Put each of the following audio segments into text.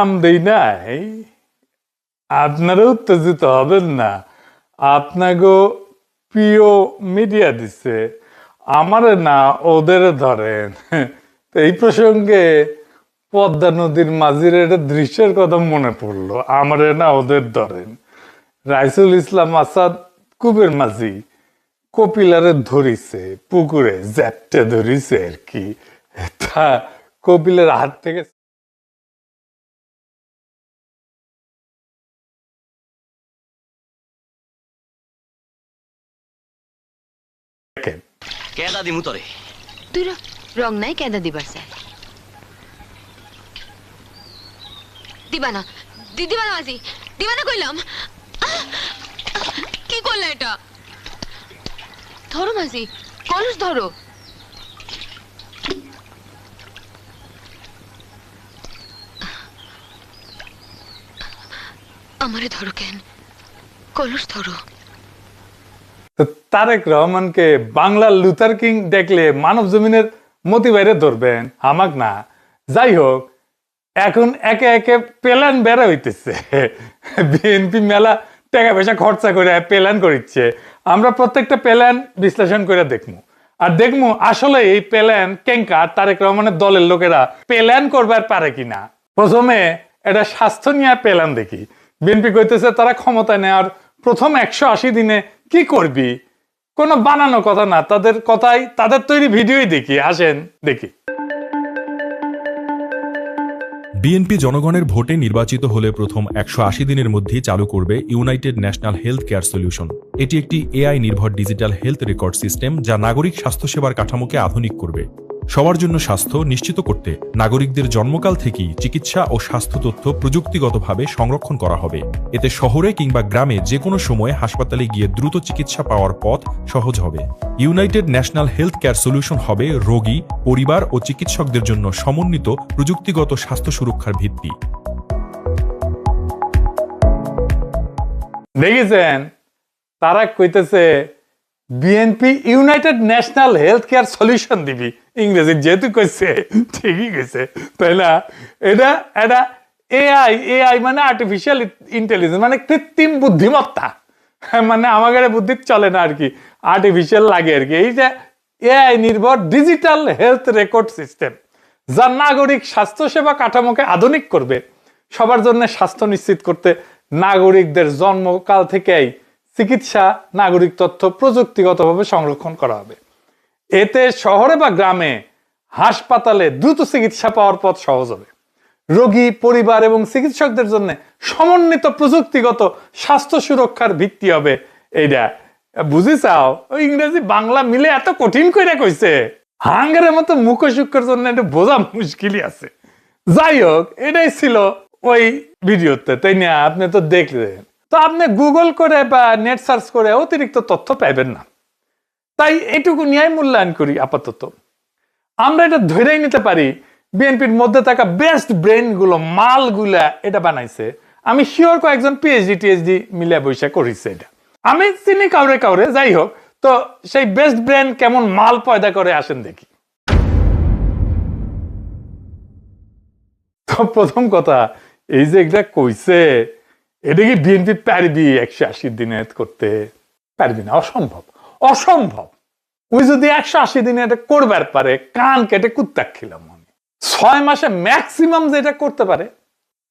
নাম দেই নাই, আপনারা উত্তেজিত হবেন না। আপনাকে প্রিয় মিডিয়া দিচ্ছে, আমারে না ওদের ধরেন। তো এই প্রসঙ্গে পদ্মা নদীর মাঝির একটা দৃশ্যের কথা মনে পড়লো, আমারে না ওদের ধরেন। রাইসুল ইসলাম আসাদ কুবের মাঝি কপিলারে ধরিছে, পুকুরে জ্যাপটে ধরিছে আর কি। তা কপিলের হাত থেকে কেদা দিমু তরে তুই রং নাই কেদা দিবার স্যার দিবানা দিবানা মাঝি দিবানা কইলাম কি করলে এটা ধরো মাঝি কলস ধরো আমারে ধরো কেন কলস ধরো। তারেক রহমানকে বাংলার লুথার কিং দেখলে মানব জমিনের মতি বাইরে ধরবেন, আমাক না। যাই হোক, এখন একে একে প্ল্যান বেড়া হইতেছে। বিএনপি মেলা টাকা পয়সা খরচা করে প্ল্যান করিচ্ছে। আমরা প্রত্যেকটা প্ল্যান বিশ্লেষণ করে দেখবো, আর দেখবো আসলে এই প্ল্যান কেঙ্কা তারেক রহমানের দলের লোকেরা প্ল্যান করবার পারে কিনা। প্রথমে এটা স্বাস্থ্য নিয়ে প্ল্যান দেখি। বিএনপি কইতেছে তারা ক্ষমতায় নেওয়ার প্রথম 180 দিনে কি করবি, কোনো বানানো কথা না, তাদের কথাই, তাদের তৈরি ভিডিওই দেখি। আসেন দেখি। বিএনপি জনগণের ভোটে নির্বাচিত হলে প্রথম 180 দিনের মধ্যেই চালু করবে United national health care solution. এটি একটি এআই নির্ভর ডিজিটাল হেলথ রেকর্ড সিস্টেম, যা নাগরিক স্বাস্থ্যসেবার কাঠামোকে আধুনিক করবে। সবার জন্য স্বাস্থ্য নিশ্চিত করতে নাগরিকদের জন্মকাল থেকেই চিকিৎসা ও স্বাস্থ্য তথ্য প্রযুক্তিগতভাবে সংরক্ষণ করা হবে। এতে শহরে কিংবা গ্রামে যে কোনো সময়ে হাসপাতালে গিয়ে দ্রুত চিকিৎসা পাওয়ার পথ সহজ হবে। United national health care solution হবে রোগী, পরিবার ও চিকিৎসকদের জন্য সমন্বিত প্রযুক্তিগত স্বাস্থ্য সুরক্ষার ভিত্তি। দেখেছেন, তারা কইতেছে BNP United national health care solution দিবি। ইংরেজি যেহেতু কইছে ঠিকই কইছে, তাই না? এটা এটা এআই, এআই মানে আর্টিফিশিয়াল ইন্টেলিজেন্স, মানে কৃত্রিম বুদ্ধিমত্তা। মানে আমাদের বুদ্ধি চলে না আর কি, আর্টিফিশিয়াল লাগে আর কি। এই যে এআই নির্ভর ডিজিটাল হেলথ রেকর্ড সিস্টেম, যা নাগরিক স্বাস্থ্যসেবা কাঠামোকে আধুনিক করবে। সবার জন্য স্বাস্থ্য নিশ্চিত করতে নাগরিকদের জন্মকাল থেকেই চিকিৎসা, নাগরিক তথ্য প্রযুক্তিগতভাবে সংরক্ষণ করা হবে। এতে শহরে বা গ্রামে, হাসপাতালে দ্রুত চিকিৎসা পাওয়ার পথ সহজ হবে। রোগী, পরিবার এবং চিকিৎসকদের জন্য সমন্বিত প্রযুক্তিগত স্বাস্থ্য সুরক্ষার ভিত্তি হবে এইটা। বুঝি চাও, ওই ইংরেজি বাংলা মিলে এত কঠিন করে কইছে, হাঙ্গারের মতো মুখশুক্ষের জন্য একটু বোঝা মুশকিলই আছে। যাই হোক, এটাই ছিল ওই ভিডিওতে, তাই না? আপনি তো দেখলেন। তো আপনি গুগল করে বা নেট সার্চ করে অতিরিক্ত তথ্য পাইবেন না, তাই এটুকু নিয়ে মূল্যায়ন করি আপাতত। আমরা এটা ধরেই নিতে পারি বিএনপির মধ্যে থাকা বেস্ট ব্রেন গুলো, মালগুলা এটা বানাইছে। আমি শিওর কয়েকজন পিএইচডি টিএইচডি মিলে বৈশা করেছে এটা। আমি চিনি কাউরে কাউরে। যাই হোক, তো সেই বেস্ট ব্রেন কেমন মাল পয়দা করে আসেন দেখি। তো প্রথম কথা, এই যে এটা কইছে, এটা কি বিএনপি পারবি 180 দিনে করতে? পারবি না, অসম্ভব, অসম্ভব। ওই যদি 180 দিনে এটা করবার পারে, কান কেটে কুত্তা খেলাম আমি। 6 মাসে ম্যাক্সিমাম যেটা করতে পারে,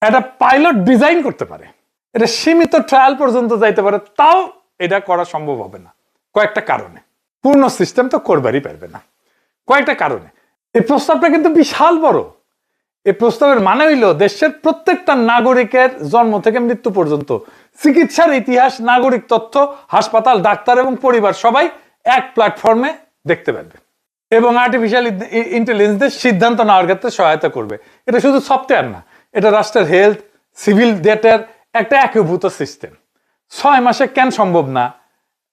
এটা পাইলট ডিজাইন করতে পারে, এটা সীমিত ট্রায়াল পর্যন্ত যাইতে পারে, তাও এটা করা সম্ভব হবে না কয়েকটা কারণে। পূর্ণ সিস্টেম তো করবারই পারবে না কয়েকটা কারণে। এই প্রস্তাবটা কিন্তু বিশাল বড়। এই প্রস্তাবের মানে হইল দেশের প্রত্যেকটা নাগরিকের জন্ম থেকে মৃত্যু পর্যন্ত চিকিৎসার ইতিহাস, নাগরিক তথ্য, হাসপাতাল, ডাক্তার এবং পরিবার সবাই এক প্ল্যাটফর্মে দেখতে পারবে, এবং আর্টিফিশিয়াল ইন্টেলিজেন্সের সিদ্ধান্ত নেওয়ার ক্ষেত্রে সহায়তা করবে। এটা শুধু সফটওয়্যার না, এটা রাষ্ট্রের হেলথ, সিভিল ডেটার একটা একীভূত সিস্টেম। 6 মাসে কেন সম্ভব না?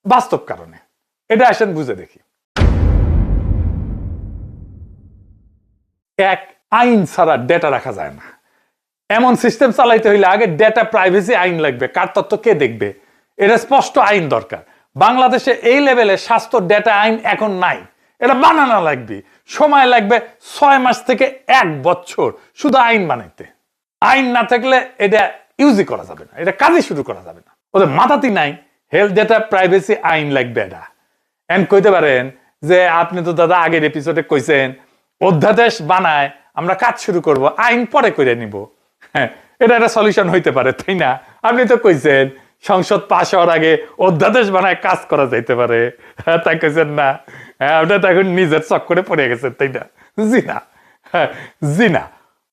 বাস্তব কারণে। এটা আসেন বুঝে দেখি। এক, আইন ছাড়া ডেটা রাখা যায় না। এমন সিস্টেম চালাইতে হইলে আগে ডেটা প্রাইভেসি আইন লাগবে, কার তথ্য কে দেখবে, এটা স্পষ্ট আইন দরকার। বাংলাদেশে এই লেভেলে স্বাস্থ্য ডেটা আইন এখন নাই, এটা বানানো লাগবে। সময় লাগবে 6 মাস থেকে 1 বছর শুধু আইন বানাইতে। আইন না থাকলে এটা ইউজই করা যাবে না, এটা কাজই শুরু করা যাবে না। ওদের মাথাতেই নাই হেলথ ডেটা প্রাইভেসি আইন লাগবে এটা। এন্ড কইতে পারেন যে আপনি তো দাদা আগের এপিসোডে কইছেন অধ্যাদেশ বানায় আমরা কাজ শুরু করব, আইন পরে করে নিব। হ্যাঁ, এটা একটা সলিউশন হইতে পারে, তাই না? আপনি তো কইছেন সংসদ পাশ হওয়ার আগে অধ্যাদেশ বানায় কাজ করা যাইতে পারে। হ্যাঁ, তাই কইছেন না? হ্যাঁ, ওটা তো এখন নিজের চক্করে পড়ে গেছেন, তাই না? জি না, হ্যাঁ, জি না।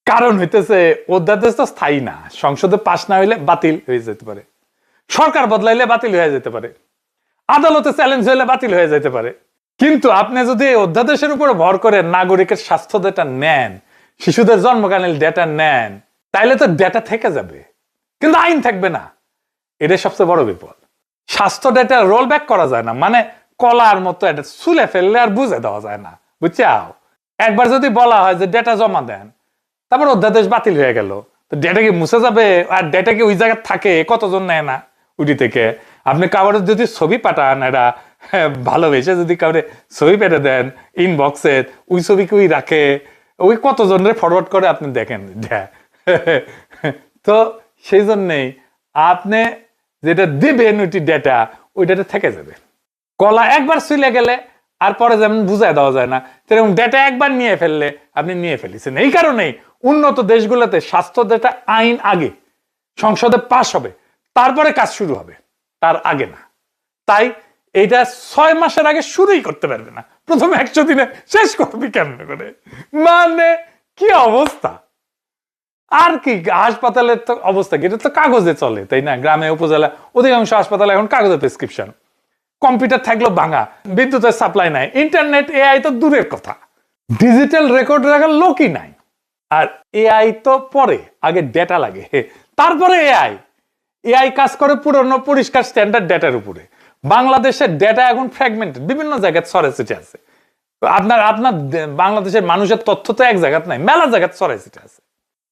কারণ হইতেছে অধ্যাদেশ তো স্থায়ী না, সংসদে পাশ না হইলে বাতিল হয়ে যেতে পারে, সরকার বদলাইলে বাতিল হয়ে যেতে পারে, আদালতে চ্যালেঞ্জ হইলে বাতিল হয়ে যেতে পারে। কিন্তু আপনি যদি অধ্যাদেশের উপরে ভর করে নাগরিকের স্বাস্থ্য ডেটা নেন, শিশুদের জন্মকালীন ডেটা নেন, তাইলে তো ডেটা থেকে যাবে, কিন্তু আইন থাকবে না। এটা সবচেয়ে বড় বিপদ। স্বাস্থ্য ডেটা রোল ব্যাক করা যায় না, মানে কলার মতো এটা ছুলে ফেললে আর বুঝে দেওয়া যায় না, বুঝছাও? একবার যদি বলা হয় যে ডেটা জমা দেন, তারপর অধ্যাদেশ বাতিল হয়ে গেল, তো ডেটা কি মুছে যাবে? আর ডেটা কি ওই জায়গায় থাকে? কতজন নেয় না উডি থেকে? আপনি কাউরে যদি ছবি পাঠান, এরা ভালোবেসে যদি কাউরে ছবি পেটে দেন ইনবক্সে, ওই ছবি কি ওই রাখে? ওই কতজনের ফরওয়ার্ড করে আপনি দেখেন। তো সেই জন্যেই আপনি যেটা দিবেন ওইটি ডেটা, ওই ডেটা থেকে যাবে। কলা একবার ছুলে গেলে আর পরে যেমন বুঝায় দেওয়া যায় না, সেরকম ডেটা একবার নিয়ে ফেললে আপনি নিয়ে ফেলেছেন। এই কারণেই উন্নত দেশগুলোতে স্বাস্থ্য ডেটা আইন আগে সংসদে পাশ হবে, তারপরে কাজ শুরু হবে, তার আগে না। তাই এইটা 6 মাসের আগে শুরুই করতে পারবে না, প্রথমে 100 দিনে শেষ করবি কেমন করে? মানে কি অবস্থা! আর কি হাসপাতালের তো অবস্থা কি? এটা তো কাগজে চলে, তাই না? গ্রামে উপজেলা অধিকাংশ হাসপাতালে এখন কাগজে প্রেসক্রিপশন, কম্পিউটার থাকলেও ভাঙা, বিদ্যুতের সাপ্লাই নাই, ইন্টারনেট এআই তো দূরের কথা, ডিজিটাল রেকর্ড রাখার লোকই নাই। আর এআই তো পরে, আগে ডেটা লাগে, তারপরে এআই। এআই কাজ করে পুরনো পরিষ্কার স্ট্যান্ডার্ড ডেটার উপরে। বাংলাদেশের ডেটা এখন ফ্র্যাগমেন্টেড, বিভিন্ন জায়গায় ছড়ে ছিটে আছে। আপনার আপনার বাংলাদেশের মানুষের তথ্য তো এক জায়গায় নাই, মেলা জায়গায় ছড়ে ছিটে আছে।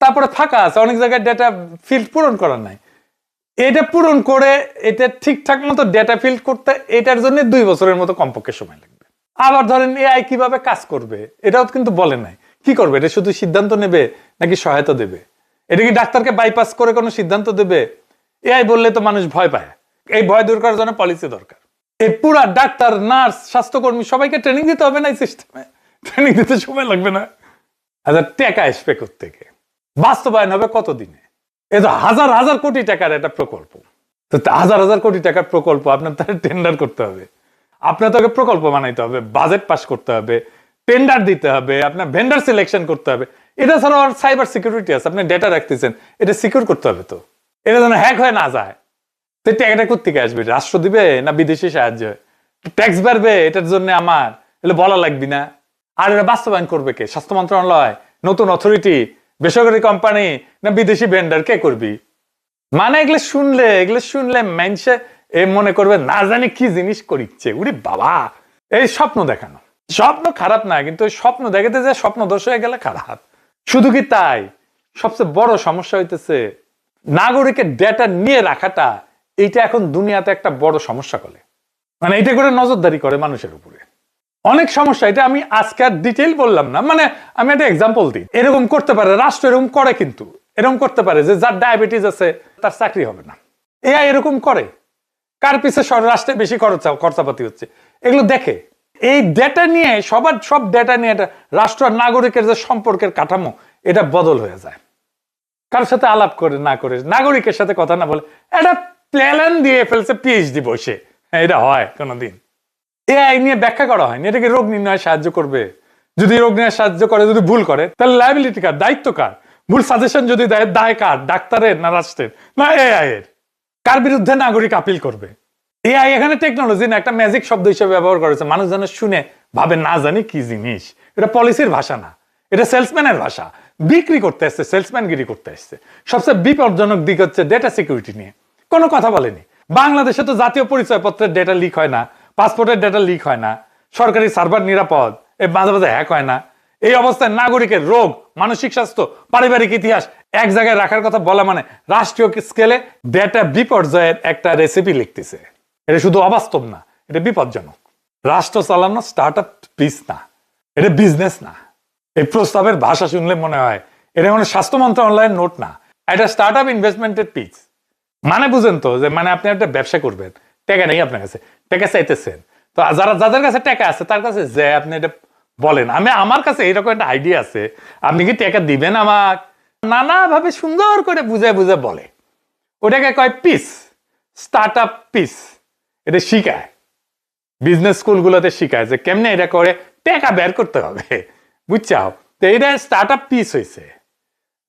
তারপরে ফাঁকা আছে, অনেক জায়গায় ডেটা ফিল্ড পূরণ করার নাই। এটা পূরণ করে এটা ঠিকঠাক মতো ডেটা ফিল্ড করতে এটার জন্য 2 বছরের মতো কমপক্ষে সময় লাগবে। আবার ধরেন এআই কিভাবে কাজ করবে এটাও কিন্তু বলে নাই। কি করবে? এটা শুধু সিদ্ধান্ত নেবে নাকি সহায়তা দেবে? এটা কি ডাক্তারকে বাইপাস করে কোনো সিদ্ধান্ত দেবে? এআই বললে তো মানুষ ভয় পায়। এই ভয় দূর করার জন্য পলিসি দরকার। এই পুরা ডাক্তার, নার্স, স্বাস্থ্যকর্মী সবাইকে ট্রেনিং দিতে হবে না এই সিস্টেমে? ট্রেনিং দিতে সময় লাগবে না? আচ্ছা, টাকা আসবে কোত্থেকে? বাস্তবায়ন হবে কতদিনে? এ তো হাজার হাজার কোটি টাকার একটা প্রকল্প। তো হাজার হাজার কোটি টাকার প্রকল্প আপনার তাহলে টেন্ডার করতে হবে, আপনার তাকে প্রকল্প বানাইতে হবে, বাজেট পাস করতে হবে, টেন্ডার দিতে হবে, আপনার ভেন্ডার সিলেকশন করতে হবে। এটা ছাড়াও আর সাইবার সিকিউরিটি আছে, আপনি ডেটা রাখতেছেন, এটা সিকিউর করতে হবে। তো এটা যেন হ্যাক হয়ে না যায়। তো টাকাটা কোত্থেকে আসবে? রাষ্ট্র দিবে না বিদেশি সাহায্য? ট্যাক্স বাড়বে এটার জন্য আমার, এগুলো বলা লাগবে না? আর এটা বাস্তবায়ন করবে কে? স্বাস্থ্য মন্ত্রণালয়, নতুন অথরিটি, বেসরকারি কোম্পানি, না বিদেশি ভেন্ডার? কে করবি? মানে এগুলো শুনলে মানুষে মনে করবে না জানি কি জিনিস করিচ্ছে। উরে বাবা, এই স্বপ্ন দেখানো। স্বপ্ন খারাপ না, কিন্তু স্বপ্ন দেখাতে যে স্বপ্ন দোষ হয়ে গেলে খারাপ। শুধু কি তাই, সবচেয়ে বড় সমস্যা হইতেছে নাগরিকের ডেটা নিয়ে রাখাটা। এইটা এখন দুনিয়াতে একটা বড় সমস্যা করে, মানে এটা করে নজরদারি করে মানুষের উপরে। অনেক সমস্যা, এটা আমি আজকে আর ডিটেইল বললাম না, মানে আমি একটা এক্সাম্পল দিই। এরকম করতে পারে রাষ্ট্র, এরকম করে, কিন্তু এরকম করতে পারে যে যার ডায়াবেটিস আছে তার চাকরি হবে না। এআই এরকম করে। কার পিছে রাষ্ট্রে বেশি খরচাপাতি হচ্ছে এগুলো দেখে। এই ডেটা নিয়ে সব ডেটা নিয়ে এটা রাষ্ট্র আর নাগরিকের যে সম্পর্কের কাঠামো, এটা বদল হয়ে যায়। কারোর সাথে আলাপ করে না করে, নাগরিকের সাথে কথা না বলে এটা প্ল্যান দিয়ে ফেলছে পিএইচডি বসে। এটা হয় কোনোদিন? এআই নিয়ে ব্যাখ্যা করা হয়নি। এটাকে রোগ নির্ণয়ে সাহায্য করবে? যদি রোগ নির্ণয়ে সাহায্য করে, যদি ভুল করে, তাহলে লায়াবিলিটি কার? দায়িত্ব কার? ভুল সাজেশন যদি দেয়, দায় কার? ডাক্তারের না রাষ্ট্রের না এআই এর? কার বিরুদ্ধে নাগরিক আপিল করবে? এআই এখানে টেকনোলজি না, একটা ম্যাজিক শব্দ হিসেবে ব্যবহার করেছে। মানুষ যেন শুনে ভাবে না জানি কি জিনিস। এটা পলিসির ভাষা না, এটা সেলসম্যানের ভাষা। বিক্রি করতে আসছে, সেলসম্যানগিরি করতে আসছে। সবচেয়ে বিপজ্জনক দিক হচ্ছে ডেটা সিকিউরিটি নিয়ে কোনো কথা বলেনি। বাংলাদেশে তো জাতীয় পরিচয়পত্রের ডেটা লিক হয় না, পাসপোর্টের ডেটা লিক হয় না, সরকারি সার্ভার নিরাপদ, মাঝে মাঝে হ্যাক হয় না। এই অবস্থায় নাগরিকের রোগ, মানসিক স্বাস্থ্য, পারিবারিক ইতিহাস এক জায়গায় রাখার কথা বলা মানে রাষ্ট্রীয় স্কেলে ডেটা বিপর্যয়ের একটা রেসিপি লিখতেছে। এটা শুধু অবাস্তব না, এটা বিপজ্জনক। রাষ্ট্র চালানো স্টার্ট আপ প্লিজ না, এটা বিজনেস না। এই প্রস্তাবের ভাষা শুনলে মনে হয় এটা কোনো স্বাস্থ্য মন্ত্রণালয়ের নোট না, একটা স্টার্ট আপ ইনভেস্টমেন্টের পিচ। মানে বুঝেন তো, যে মানে আপনি একটা ব্যবসা করবেন, টাকা নেই আপনার কাছে, টাকা চাইতেছেন, তো যাদের কাছে টাকা আছে তার কাছে যে আপনি এটা বলেন আমার কাছে এরকম একটা আইডিয়া আছে, আপনি কি টাকা দিবেন আমার? নানাভাবে সুন্দর করে বুঝে বুঝে বলে, ওটাকে কয় পিস, স্টার্ট আপ পিস। এটা শিখায়, বিজনেস স্কুলগুলোতে শিখায় যে কেমনে এটা করে টাকা বের করতে হবে, বুঝছাও? তো এটা স্টার্ট আপ পিস হয়েছে,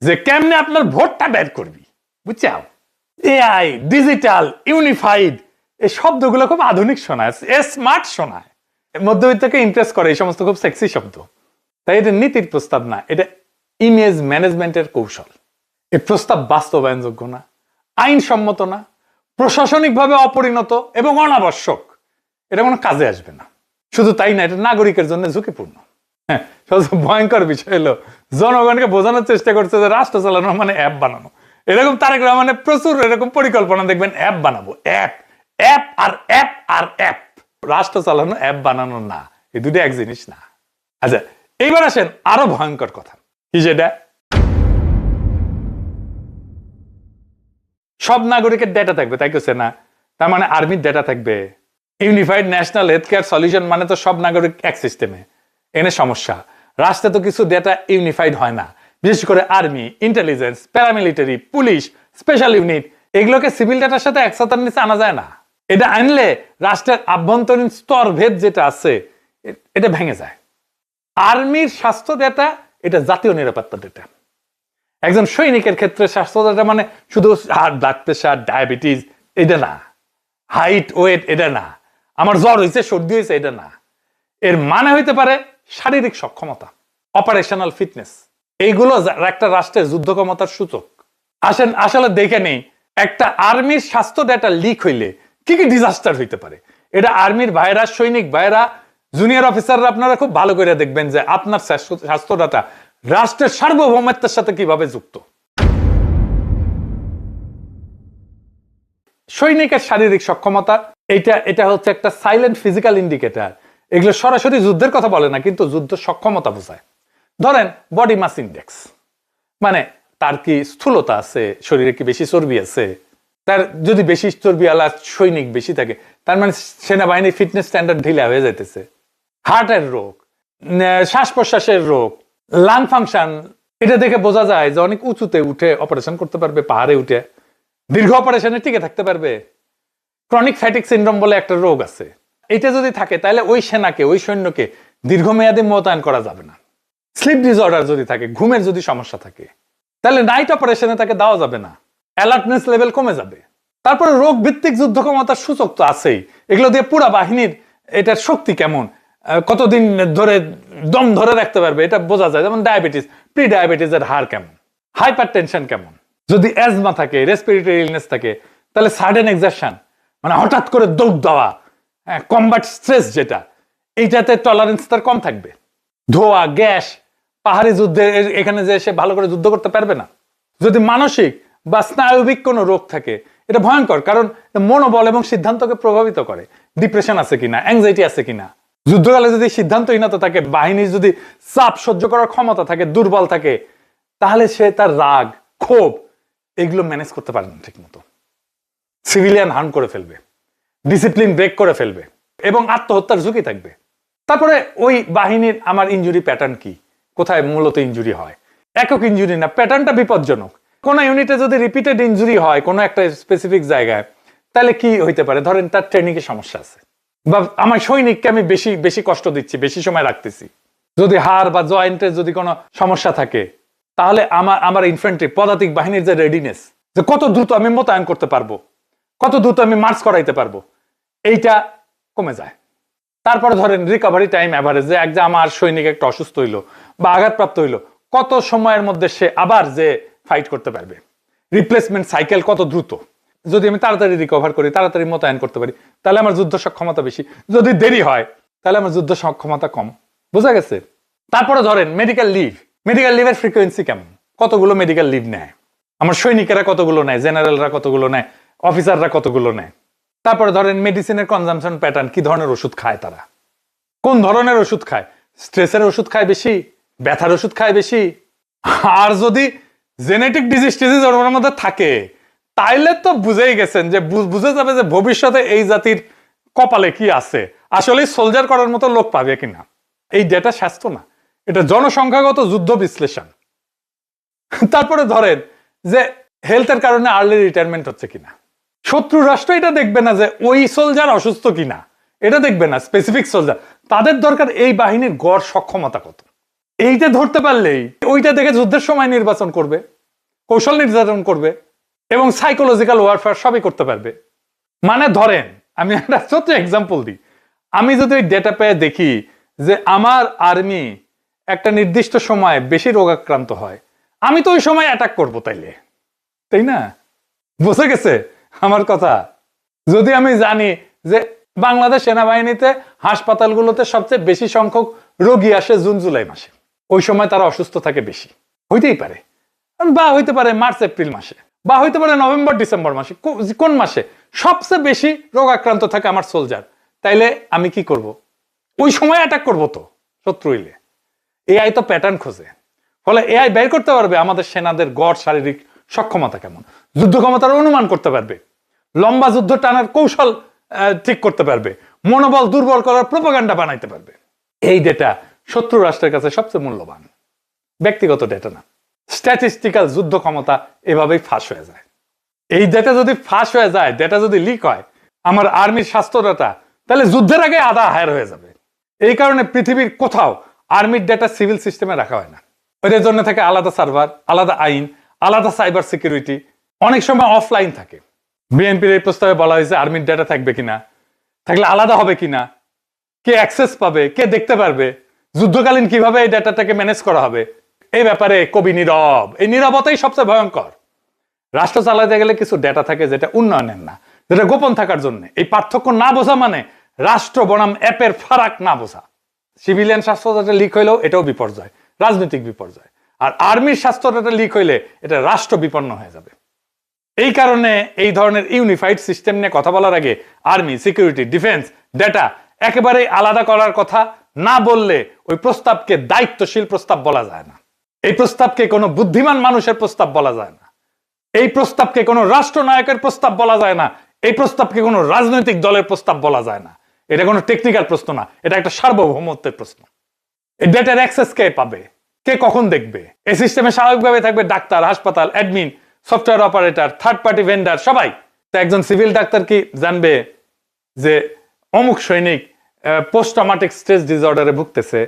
যে কেমনে আপনার ভোটটা বের করবি, বুঝছাও? এআই, ডিজিটাল, ইউনিফাইড, এই শব্দগুলো খুব আধুনিক শোনায়, স্মার্ট শোনায়, মধ্যবিত্তকে ইমপ্রেস করে, এই সমস্ত খুব সেক্সি শব্দ। তাই এটা নীতির প্রস্তাব না, এটা ইমেজ ম্যানেজমেন্টের কৌশল। এই প্রস্তাব বাস্তবায়নযোগ্য না, আইনসম্মত না, প্রশাসনিকভাবে অপরিণত এবং অনাবশ্যক, এটা কোনো কাজে আসবে না। শুধু তাই না, এটা নাগরিকের জন্য ঝুঁকিপূর্ণ। হ্যাঁ, সবচেয়ে ভয়ঙ্কর বিষয় হলো জনগণকে বোঝানোর চেষ্টা করছে যে রাষ্ট্র চালানো মানে অ্যাপ বানানো। এরকম তারেক রহমানের প্রচুর এরকম পরিকল্পনা দেখবেন, অ্যাপ বানাবো, অ্যাপ অ্যাপ আর অ্যাপ আর অ্যাপ। রাষ্ট্র চালানো অ্যাপ বানানো না, এই দুটো এক জিনিস না। আচ্ছা, এইবার আসেন আরো ভয়ঙ্কর কথা, কি সেটা? সব নাগরিকের ডেটা থাকবে, তাই কেছে না? তার মানে আর্মির ডেটা থাকবে। Unified national health care solution মানে তো সব নাগরিক এক সিস্টেমে, এনে সমস্যা। রাষ্ট্রে তো কিছু ডেটা ইউনিফাইড হয় না, বিশেষ করে army, intelligence, paramilitary, police, special unit, এগুলোকে সিভিল ডাটার সাথে একসাথে নিচে আনা যায় না। এটা আনলে রাষ্ট্রের আভ্যন্তরীণ স্তর ভেদ যেটা আছে এটা ভেঙে যায়। আর্মির স্বাস্থ্য ডেটা এটা জাতীয় নিরাপত্তা ডেটা। একজন সৈনিকের ক্ষেত্রে স্বাস্থ্য ডেটা মানে শুধু ব্লাড প্রেশার, ডায়াবেটিস, এটা না, হাইট, ওয়েট, এটা না, আমার জ্বর হয়েছে, সর্দি হয়েছে, এটা না। এর মানে হইতে পারে শারীরিক সক্ষমতা, অপারেশনাল ফিটনেস, এইগুলো একটা রাষ্ট্রের যুদ্ধ ক্ষমতার সূচক। আসেন আসলে দেখে নেই একটা আর্মির স্বাস্থ্য ডেটা লিক হইলে কি কি ডিজাস্টার হইতে পারে। এটা আর্মির ভাইরা, সৈনিক ভাইরা, জুনিয়র অফিসাররা আপনারা খুব ভালো করে দেখবেন যে আপনার স্বাস্থ্য ডাটা রাষ্ট্রের সার্বভৌমত্বের সাথে কিভাবে যুক্ত। সৈনিকের শারীরিক সক্ষমতা এটা হচ্ছে একটা সাইলেন্ট ফিজিক্যাল ইন্ডিকেটর। এগুলো সরাসরি যুদ্ধের কথা বলে না, কিন্তু যুদ্ধ সক্ষমতা বোঝায়। ধরেন বডি মাস ইন্ডেক্স, মানে তার কি স্থূলতা আছে, শরীরে কি বেশি চর্বি আছে। তার যদি বেশি চর্বি আলা সৈনিক বেশি থাকে, তার মানে সেনাবাহিনীর ফিটনেস স্ট্যান্ডার্ড ঢিলা হয়ে যাইতেছে। হার্টের রোগ, শ্বাস প্রশ্বাসের রোগ, লাং ফাংশন, এটা দেখে বোঝা যায় যে অনেক উঁচুতে উঠে অপারেশন করতে পারবে, পাহাড়ে উঠে দীর্ঘ অপারেশনে টিকে থাকতে পারবে। ক্রনিক ফ্যাটিক সিনড্রোম বলে একটা রোগ আছে, এটা যদি থাকে তাহলে ওই সেনাকে, ওই সৈন্যকে দীর্ঘমেয়াদী মোতায়েন করা যাবে না। স্লিপ ডিসঅর্ডার যদি থাকে, ঘুমের যদি সমস্যা থাকে, তাহলে নাইট অপারেশনে তাকে দেওয়া যাবে না, অ্যালার্টনেস লেভেল কমে যাবে। তারপরে রোগ ভিত্তিক যুদ্ধ ক্ষমতার সূচক তো আছেই, এগুলো দিয়ে পুরা বাহিনীর এটার শক্তি কেমন, কতদিন ধরে দম ধরে রাখতে পারবে, এটা বোঝা যায়। যেমন ডায়াবেটিস, প্রি ডায়াবেটিসের হার কেমন, হাইপার টেনশন কেমন, যদি অ্যাজমা থাকে, রেসপিরেটরি ইলনেস থাকে, তাহলে সাডেন এক্সারশন মানে হঠাৎ করে দৌড় দেওয়া, কমব্যাট স্ট্রেস যেটা, এইটাতে টলারেন্স তার কম থাকবে। ধোয়া, গ্যাস, পাহাড়ি যুদ্ধে এখানে যে সে ভালো করে যুদ্ধ করতে পারবে না। যদি মানসিক বা স্নায়বিক কোনো রোগ থাকে, এটা ভয়ঙ্কর, কারণ মনোবল এবং সিদ্ধান্তকে প্রভাবিত করে। ডিপ্রেশন আছে কিনা, অ্যাংজাইটি আছে কিনা। যুদ্ধকালে যদি সিদ্ধান্তহীনতা থাকে, বাহিনীর যদি চাপ সহ্য করার ক্ষমতা থাকে, দুর্বল থাকে, তাহলে সে তার রাগ, ক্ষোভ এগুলো ম্যানেজ করতে পারে না ঠিক মতো, সিভিলিয়ান হার্ম করে ফেলবে, ডিসিপ্লিন ব্রেক করে ফেলবে এবং আত্মহত্যার ঝুঁকি থাকবে। তারপরে ওই বাহিনীর আমার ইনজুরি প্যাটার্ন কি, কোথায় মূলত ইনজুরি হয়, একক ইনজুরি না, প্যাটার্নটা বিপজ্জনক। কোন ইউনিটে যদি রিপিটেড ইনজুরি হয় কোনো একটা স্পেসিফিক জায়গায়, তাহলে কি হইতে পারে? ধরেন তার ট্রেনিং এর সমস্যা আছে, বা আমার সৈনিককে আমি বেশি বেশি কষ্ট দিচ্ছি, বেশি সময় রাখতেছি। যদি হাড় বা জয়েন্টের যদি কোনো সমস্যা থাকে, তাহলে আমার ইনফ্যান্ট্রি, পদাতিক বাহিনীর যে রেডিনেস, যে কত দ্রুত আমি মোতায়েন করতে পারবো, কত দ্রুত আমি মার্চ করাইতে পারবো, এইটা কমে যায়। তারপরে ধরেন রিকভারি টাইম অ্যাভারেজ, যে একদম আমার সৈনিক একটা অসুস্থ হইলো বা আঘাতপ্রাপ্ত হইলো, কত সময়ের মধ্যে সে আবার যে ফাইট করতে পারবে, রিপ্লেসমেন্ট সাইকেল কত দ্রুত। যদি আমি তাড়াতাড়ি রিকভার করি, তাড়াতাড়ি মোতায়েন করতে পারি, তাহলে আমার যুদ্ধ সক্ষমতা বেশি। যদি দেরি হয়, তাহলে আমার যুদ্ধ সক্ষমতা কম। বোঝা গেছে? তারপরে ধরেন মেডিকেল লিভ, মেডিকেল লিভের ফ্রিকোয়েন্সি কেমন, কতগুলো মেডিকেল লিভ নেয় আমার সৈনিকেরা, কতগুলো নেয় জেনারেলরা, কতগুলো নেয় অফিসাররা, কতগুলো নেয়। তারপরে ধরেন মেডিসিনের কনজামশন প্যাটার্ন, কি ধরনের ওষুধ খায় তারা, কোন ধরনের ওষুধ খায়, স্ট্রেসের ওষুধ খায় বেশি, ব্যথার ওষুধ খায় বেশি। আর যদি জেনেটিক ডিজিজ টিজিজ ওর মধ্যে থাকে, তাইলে তো বুঝেই গেছেন যে বুঝে যাবে যে ভবিষ্যতে এই জাতির কপালে কি আছে, আসলে সোলজার করার মতো লোক পাবে কিনা। এই ডেটা স্বাস্থ্য না, এটা জনসংখ্যাগত যুদ্ধ বিশ্লেষণ। তারপরে ধরেন যে হেলথের কারণে আর্লি রিটায়ারমেন্ট হচ্ছে কিনা, শত্রু রাষ্ট্র এটা দেখবে না যে ওই সোলজার অসুস্থ কিনা, এটা দেখবে না স্পেসিফিক সোলজার, তাদের দরকার এই বাহিনীর গড় সক্ষমতা কত। এইটা ধরতে পারলেই ওইটা দেখে যুদ্ধের সময় নির্বাচন করবে, কৌশল নির্ধারণ করবে এবং সাইকোলজিক্যাল ওয়ারফেয়ার সবই করতে পারবে। মানে ধরেন আমি একটা ছোট্ট এক্সাম্পল দিই, আমি যদি ওই ডেটা পেয়ে দেখি যে আমার আর্মি একটা নির্দিষ্ট সময় বেশি রোগাক্রান্ত হয়, আমি তো ওই সময় অ্যাটাক করবো, তাই না? বুঝে গেছে আমার কথা? যদি আমি জানি যে বাংলাদেশ সেনাবাহিনীতে হাসপাতালগুলোতে সবচেয়ে বেশি সংখ্যক রোগী আসে জুন জুলাই মাসে, ওই সময় তারা অসুস্থ থাকে বেশি, হইতেই পারে, বা হইতে পারে মার্চ এপ্রিল মাসে, বা হইতে পারে নভেম্বর ডিসেম্বর মাসে, কোন মাসে সবচেয়ে বেশি রোগাক্রান্ত থাকে আমার সোলজার, তাইলে আমি কি করব? ওই সময় অ্যাটাক করবো তো শত্রু হইলে। এআই তো প্যাটার্ন খোঁজে, ফলে এআই বের করতে পারবে আমাদের সেনাদের গড় শারীরিক সক্ষমতা কেমন, যুদ্ধ ক্ষমতার অনুমান করতে পারবে, লম্বা যুদ্ধ টানার কৌশল ঠিক করতে পারবে, মনোবল দুর্বল করার প্রোপাগান্ডা বানাইতে পারবে। এই ডেটা শত্রু রাষ্ট্রের কাছে সবচেয়ে মূল্যবান, ব্যক্তিগত ডেটা না। স্ট্যাটিস্টিক্যাল যুদ্ধ ক্ষমতা এভাবেই ফাঁস হয়ে যায়। এই ডেটা যদি ফাঁস হয়ে যায়, ডেটা যদি লিক হয়, আমার আর্মির স্বাস্থ্য ডেটা, তাহলে যুদ্ধের আগে আধা হায়ার হয়ে যাবে। এই কারণে পৃথিবীর কোথাও আর্মির ডেটা সিভিল সিস্টেমে রাখা হয় না। ওইটার জন্য থাকে আলাদা সার্ভার, আলাদা আইন, আলাদা সাইবার সিকিউরিটি, অনেক সময় অফলাইন থাকে। বিএনপির এই প্রস্তাবে বলা হয়েছে আর্মির ডেটা থাকবে কিনা, থাকলে আলাদা হবে কিনা, কে অ্যাক্সেস পাবে, কে দেখতে পারবে, যুদ্ধকালীন কিভাবে এই ডেটাটাকে ম্যানেজ করা হবে, এই ব্যাপারে কবি নীরব। এই নীরবতাই সবচেয়ে ভয়ঙ্কর। রাষ্ট্র চালাতে গেলে কিছু ডেটা থাকে যেটা উন্নয়নের না, যেটা গোপন থাকার জন্য। এই পার্থক্য না বোঝা মানে রাষ্ট্র বনাম অ্যাপের ফারাক না বোঝা। সিভিলিয়ান স্বাস্থ্য ডাটা লিক হইলেও এটাও বিপর্যয়, রাজনৈতিক বিপর্যয়। আর আর্মির স্বাস্থ্য ডাটা লিক হইলে এটা রাষ্ট্র বিপন্ন হয়ে যাবে। এই কারণে এই ধরনের ইউনিফাইড সিস্টেম নিয়ে কথা বলার আগে আর্মি, সিকিউরিটি, ডিফেন্স, ডেটা একেবারেই আলাদা করার কথা না বললে ওই প্রস্তাবকে দায়িত্বশীল প্রস্তাব বলা যায় না। এই প্রস্তাবকে কোনো বুদ্ধিমান মানুষের প্রস্তাব বলা যায় না। এই প্রস্তাবকে কোনো রাষ্ট্রনায়কের প্রস্তাব বলা যায় না। এই প্রস্তাবকে কোনো রাজনৈতিক দলের প্রস্তাব বলা যায় না। এটা কোনো টেকনিক্যাল প্রশ্ন না, এটা একটা সার্বভৌমত্বের প্রশ্ন। এই ডেটার অ্যাক্সেস কে পাবে, কে কখন দেখবে? এই সিস্টেমে স্বাভাবিকভাবে থাকবে ডাক্তার, হাসপাতাল, admin, software operator, third party vendor, সবাই। তো একজন সিভিল ডাক্তার কি জানবে যে অমুক সৈনিক পোস্ট ট্রমাটিক স্ট্রেস ডিসঅর্ডারে ভুগতেছে?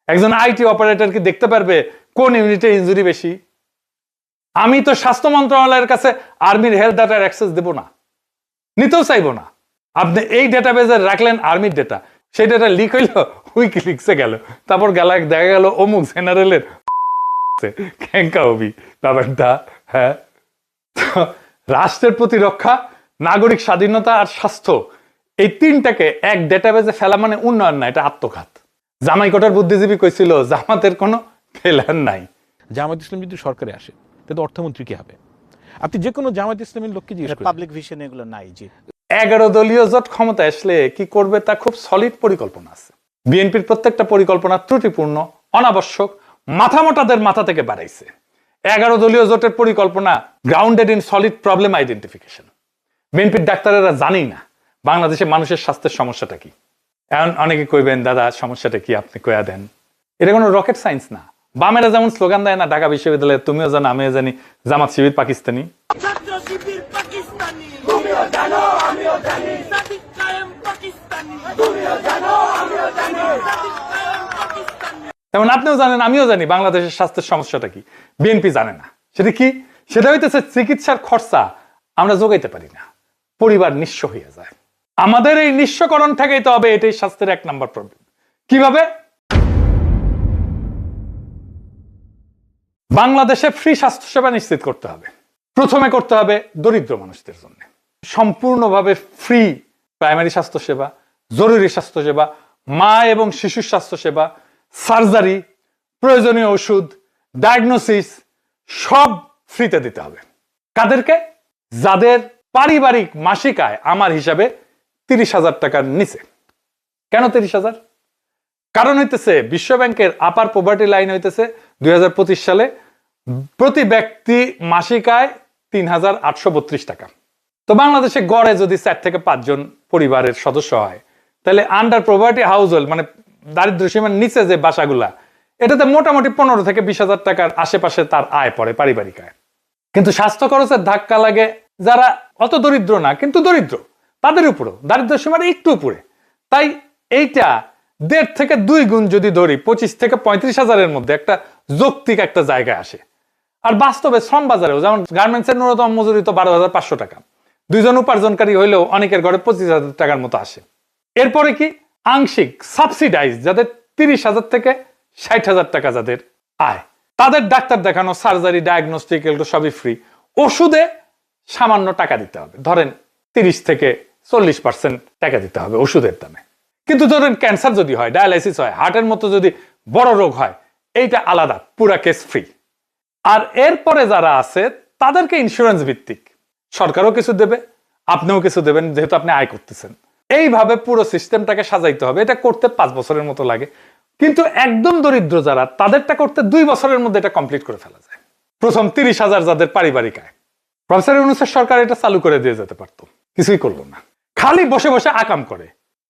একজন আইটি অপারেটর কি দেখতে পারবে কোন ইউনিটে ইনজুরি বেশি? আমি তো স্বাস্থ্য মন্ত্রণালয়ের কাছে আর্মির হেলথ ডাটার অ্যাক্সেস দেব না, নিতেও চাইবো না। আপনি এই ডেটাবেজে রাখলেন আর্মির ডেটা, সেই ডেটা লিক হইল, উইকিলিক্সে গেল, তারপর দেখা গেল অমুক জেনারেলের ক্যাঙ্কা হবি ব্যাপারটা। হ্যাঁ, রাষ্ট্রের প্রতিরক্ষা, নাগরিক স্বাধীনতা আর স্বাস্থ্য, এই তিনটাকে এক ডেটাবেজে ফেলা মানে উন্নয়ন না, এটা আত্মঘাত। জামাই কোটার বুদ্ধিজীবী কইছিল জামাতের কোনো ফেলার নাই। জামায়াত ইসলাম যদি সরকারে আসে তাহলে অর্থমন্ত্রী কি হবে? আপনি যে কোনো জামায়াত ইসলামের লোককে জিজ্ঞেস করেন, পাবলিক ভিশন এগুলো নাই। জি, 11 দলীয় জোট ক্ষমতা আসলে কি করবে তা খুব সলিড পরিকল্পনা আছে। বিএনপির প্রত্যেকটা পরিকল্পনা ত্রুটিপূর্ণ, অনাবশ্যক, মাথামোটাদের মাথা থেকে বাড়াইছে। 11 দলীয় জোটের পরিকল্পনা grounded in solid problem identification. বিএনপির ডাক্তারেরা জানেই না বাংলাদেশে মানুষের স্বাস্থ্যের সমস্যাটা কি। এখন অনেকে কইবেন দাদা সমস্যাটা কি আপনি কয়া দেন। এটা কোনো রকেট সায়েন্স না। বামেরা যেমন স্লোগান দেয় না ঢাকা বিশ্ববিদ্যালয়ে, তুমিও জানো আমিও জানি জামাত শিবির পাকিস্তানি, ছাত্র শিবির পাকিস্তানি, তুমিও জানো আমিও জানি, সাদিক কায়েম পাকিস্তানি, তুমিও জানো আমিও জানি, সাদিক কায়েম পাকিস্তানি। তেমন আপনিও জানেন আমিও জানি বাংলাদেশের স্বাস্থ্যের সমস্যাটা কি। বিএনপি জানে না। সেটা কি? সেটা হইতেছে চিকিৎসার খরচা আমরা যোগাইতে পারি না, পরিবার নিঃস্ব হয়ে যায়। আমাদের এই নিঃস্বকরণ ঠেকাইতে হবে, এটাই স্বাস্থ্যের 1 নাম্বার প্রবলেম। কিভাবে? বাংলাদেশে ফ্রি স্বাস্থ্যসেবা নিশ্চিত করতে হবে। প্রথমে করতে হবে দরিদ্র মানুষদের জন্য সম্পূর্ণভাবে ফ্রি প্রাইমারি স্বাস্থ্যসেবা, জরুরি স্বাস্থ্যসেবা, মা এবং শিশুর স্বাস্থ্যসেবা, সার্জারি, প্রয়োজনীয় ওষুধ, ডায়াগনোসিস সব ফ্রিতে দিতে হবে। কাদেরকে? যাদের পারিবারিক মাসিক আয় আমার হিসাবে 30,000 টাকার নিচে। কেন 30,000? কারণ হইতেছে বিশ্ব ব্যাংকের আপার পভার্টি লাইন হইতেছে 2025 সালে প্রতি ব্যক্তি মাসিক আয় ৩,৮৩২ টাকা। তো বাংলাদেশে গড়ে যদি 4 থেকে 5 জন পরিবারের সদস্য হয়, তাহলে আন্ডার পভার্টি হাউস হোল্ড মানে দারিদ্র্য সীমার নিচে যে বাসাগুলা, এটাতে মোটামুটি 15 থেকে 20,000 টাকার আশেপাশে তার আয় পড়ে, পারিবারিক আয়। কিন্তু স্বাস্থ্য খরচের ধাক্কা লাগে যারা অত দরিদ্র না কিন্তু দরিদ্র, তাদের উপরেও দারিদ্র্য সীমার একটু উপরে। তাই এইটা 1.5 থেকে 2 গুণ যদি ধরি, 25 থেকে 35,000-এর মধ্যে একটা যৌক্তিক একটা জায়গায় আসে। আর বাস্তবে শ্রম বাজারেও যেমন গার্মেন্টসের ন্যূনতম মজুরি তো 12,500 টাকা, 2 জন উপার্জনকারী হইলেও অনেকের ঘরে 25,000 টাকার মতো আসে। এরপরে কি আংশিক সাবসিডাইজ, যাদের 30,000 থেকে 60,000 টাকা যাদের আয়, তাদের ডাক্তার দেখানো, সার্জারি, ডায়াগনস্টিক এগুলো সবই ফ্রি। ওষুধে সামান্য টাকা দিতে হবে, ধরেন 30 থেকে 40% টাকা দিতে হবে ওষুধের দামে। কিন্তু ধরেন ক্যান্সার যদি হয়, ডায়ালাইসিস হয়, হার্টের মতো যদি বড় রোগ হয়, এইটা আলাদা, পুরা কেস ফ্রি। আর এরপরে যারা আছে তাদেরকে ইন্স্যুরেন্স ভিত্তিক, সরকারও কিছু দেবে, আপনিও কিছু দেবেন, যেহেতু আপনি আয় করতেছেন। এইভাবে পুরো সিস্টেমটাকে সাজাইতে হবে। এটা করতে 5 বছরের মতো লাগে, কিন্তু একদম দরিদ্র যারা, তাদেরটা করতে 2 বছরের মধ্যে এটা কমপ্লিট করে ফেলা যায়। প্রথম 30,000 যাদের পারিবারিক আয়, প্রফেসর ইউনূসের সরকার এটা চালু করে দিয়ে যেতে পারতো, কিছুই করলো না, খালি বসে বসে আকাম করে।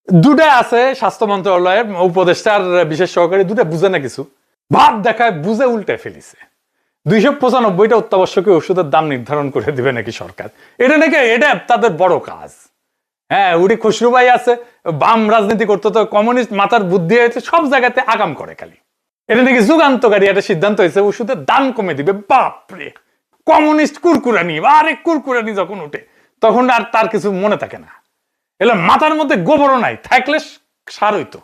দুটা আছে স্বাস্থ্য মন্ত্রণালয়ের উপদেষ্টার বিশেষ সহকারী, দুটা বুঝে না কিছু, ভাব দেখায়, বুঝে উল্টে ফেলিছে। 295টা অত্যাবশ্যকীয় ওষুধের দাম নির্ধারণ করে দিবে নাকি সরকার, এটা নাকি এটা তাদের বড় কাজ। হ্যাঁ, উনি খুশরু ভাই আছে, বাম রাজনীতি করতে, তো কমিউনিস্ট মাথার বুদ্ধি হয়েছে, সব জায়গাতে আগাম করে খালি। এটা নাকি যুগান্তকারী একটা সিদ্ধান্ত হয়েছে, ওষুধের দাম কমে দিবে। বাপরে, কমিউনিস্ট কুরকুরানি, আরে কুরকুরানি যখন উঠে তখন আর তার কিছু মনে থাকে না। এলে মাথার মধ্যে গোবরও নাই, থাকলে সার হইতো,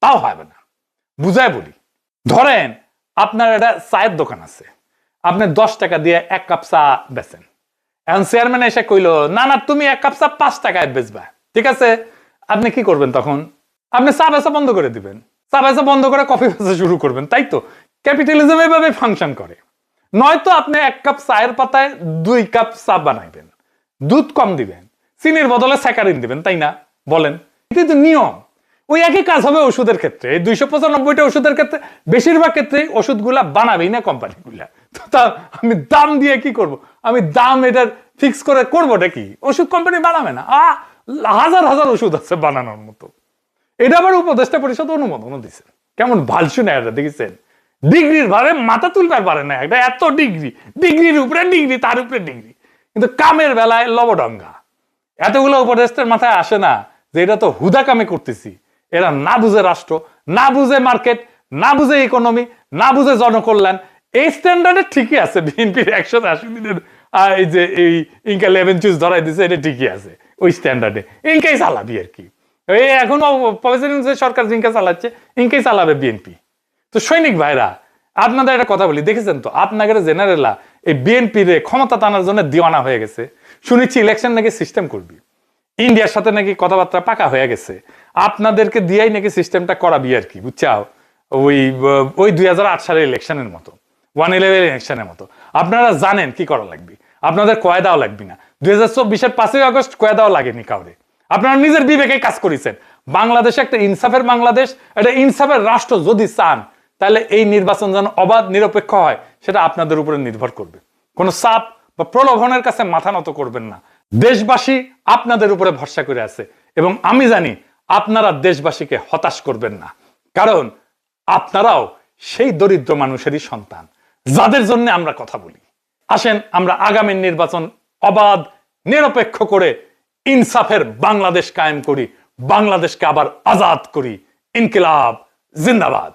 তাও হবে না। বুঝায় বলি, ধরেন আপনার একটা চায়ের দোকান আছে, আপনি 10 টাকা দিয়ে 1 কাপ চা বেচেন। এখন চেয়ারম্যান এসে কইলো, না না, তুমি 1 কাপ চা 5 টাকায় বেচবা, ঠিক আছে? আপনি কি করবেন তখন? আপনি চা বেচা বন্ধ করে দিবেন, চা বেচা বন্ধ করে কফি বেচা শুরু করবেন, তাই তো? ক্যাপিটালিজম এইভাবে ফাংশন করে। নয়তো আপনি 1 কাপ চায়ের পাতায় 2 কাপ চা বানাইবেন, দুধ কম দিবেন, চিনির বদলে স্যাকারিন দিবেন, তাই না? বলেন, এটাই তো নিয়ম। ওই একই কাজ হবে ওষুধের ক্ষেত্রে। এই 295টা ওষুধের ক্ষেত্রে বেশিরভাগ ক্ষেত্রে ওষুধগুলা বানাবেই না কোম্পানিগুলা। তা আমি দাম দিয়ে কি করব? আমি দাম এটার ফিক্স করে করবোটা কি? ওষুধ কোম্পানি বানাবে না। হাজার হাজার ওষুধ আছে বানানোর মতো। এটা আবার উপদেষ্টা পরিষদ অনুমোদনও দিচ্ছে। কেমন ভালসু না এটা, দেখেছেন? ডিগ্রির ভারে মাথা তুলবার পারে না, এটা এত ডিগ্রি, ডিগ্রির উপরে ডিগ্রি, তার উপরে ডিগ্রি, কিন্তু কামের বেলায় লবডঙ্গা। এতগুলো উপদেষ্টার মাথায় আসে না যে এটা তো হুদা কামে করতেছি। এরা না বুঝে রাষ্ট্র, না বুঝে মার্কেট, না বুঝে ইকোনমি, না বুঝে জনকল্যাণ। এই স্ট্যান্ডার্ডে ঠিকই আছে। বিএনপির 180 দিনের এই যে এই ইনকা 11 চুজ ধরাই দিচ্ছে, এটা ঠিকই আছে ওই স্ট্যান্ডার্ডে। ইনকাই চালাবি আর কি। এই এখন সরকার ইনকা চালাচ্ছে, ইনকাই চালাবে বিএনপি। তো সৈনিক ভাইরা, আপনাদের একটা কথা বলি, দেখেছেন তো আপনাদের জেনারেলা এই বিএনপির ক্ষমতা টানার জন্য দিওয়ানা হয়ে গেছে। শুনেছি ইলেকশন নাকি সিস্টেম করবি, ইন্ডিয়ার সাথে নাকি কথাবার্তা পাকা হয়ে গেছে, আপনাদেরকে দিয়েই নাকি সিস্টেমটা করাবি আর কি, বুঝছাও? ওই 2008 সালের ইলেকশনের মতো, 111 ইলেকশনের মতো। আপনারা জানেন কি করা লাগবে, আপনাদের কয়েদাও লাগবে না। 2024-এর 5ই আগস্ট কয়েদাও লাগেনি কাউরে। আপনারা নিজের বিবেকে কাজ করেছেন। বাংলাদেশে একটা ইনসাফের বাংলাদেশ, একটা ইনসাফের রাষ্ট্র যদি চান, তাহলে এই নির্বাচন যেন অবাধ নিরপেক্ষ হয়, সেটা আপনাদের উপরে নির্ভর করবে। কোনো চাপ বা প্রলোভনের কাছে মাথা নত করবেন না। দেশবাসী আপনাদের উপরে ভরসা করে আছে, এবং আমি জানি আপনারা দেশবাসীকে হতাশ করবেন না, কারণ আপনারাও সেই দরিদ্র মানুষেরই সন্তান যাদের জন্য আমরা কথা বলি। আসেন আমরা আগামী নির্বাচন অবাধ নিরপেক্ষ করে ইনসাফের বাংলাদেশ কায়েম করি, বাংলাদেশকে আবার আজাদ করি। ইনকিলাব জিন্দাবাদ।